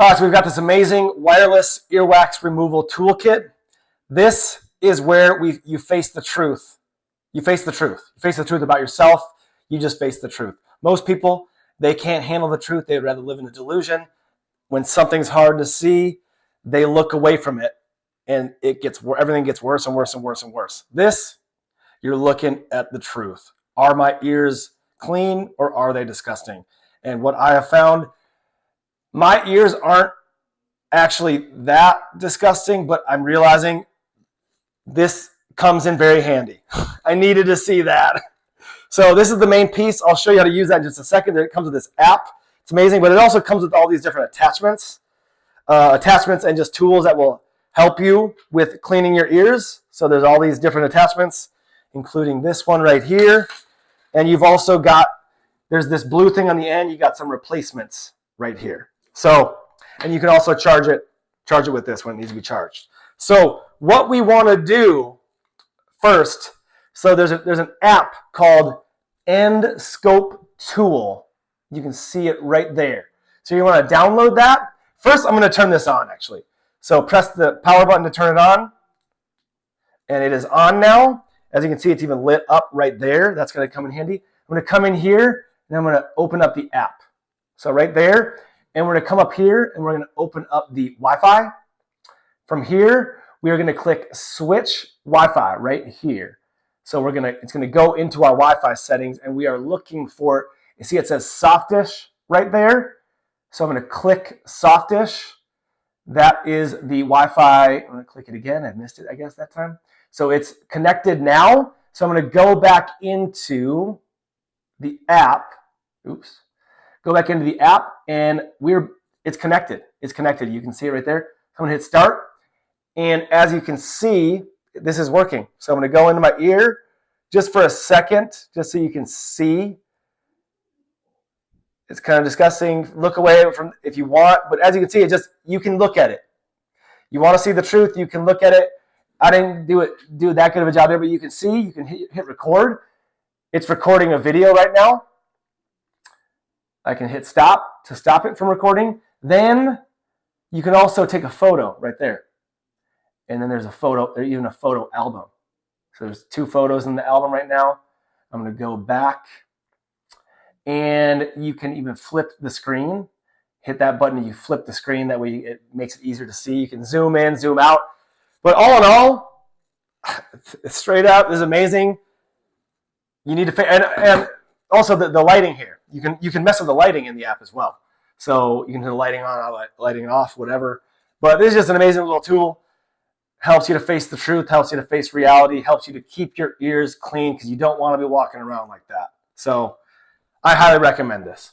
All right, so we've got this amazing wireless earwax removal toolkit. This is where you face the truth. You face the truth. You face the truth about yourself. You just face the truth. Most people, they can't handle the truth. They'd rather live in a delusion. When something's hard to see, they look away from it, and everything gets worse and worse and worse and worse. This, you're looking at the truth. Are my ears clean or are they disgusting? And what I have found, my ears aren't actually that disgusting, but I'm realizing this comes in very handy. I needed to see that. So this is the main piece. I'll show you how to use that in just a second. It comes with this app. It's amazing, but it also comes with all these different attachments and just tools that will help you with cleaning your ears. So there's all these different attachments, including this one right here. And you've also got, there's this blue thing on the end. You got some replacements right here. So, and you can also charge it with this when it needs to be charged. So what we want to do first, so there's an app called End Scope Tool. You can see it right there. So you want to download that. First, I'm going to turn this on, actually. So press the power button to turn it on. And it is on now. As you can see, it's even lit up right there. That's going to come in handy. I'm going to come in here, and I'm going to open up the app. So right there. And we're going to come up here, and we're going to open up the Wi-Fi. From here, we are going to click Switch Wi-Fi right here. So it's going to go into our Wi-Fi settings, and we are looking for, you see it says Softish right there. So I'm going to click Softish. That is the Wi-Fi. I'm going to click it again. I missed it, I guess, that time. So it's connected now. So I'm going to go back into the app. Oops. Go back into the app, and it's connected. It's connected. You can see it right there. So I'm going to hit Start. And as you can see, this is working. So I'm going to go into my ear just for a second, just so you can see. It's kind of disgusting. Look away from if you want, but as you can see, you can look at it. You want to see the truth, you can look at it. I didn't do that good of a job there, but you can see, you can hit record. It's recording a video right now. I can hit stop to stop it from recording. Then you can also take a photo right there. And then there's even a photo album. So there's 2 photos in the album right now. I'm going to go back. And you can even flip the screen. Hit that button and you flip the screen. That way it makes it easier to see. You can zoom in, zoom out. But all in all, straight up, this is amazing. You need to, and also the lighting here. You can mess with the lighting in the app as well. So you can turn the lighting on, lighting off, whatever. But this is just an amazing little tool. Helps you to face the truth, helps you to face reality, helps you to keep your ears clean because you don't want to be walking around like that. So I highly recommend this.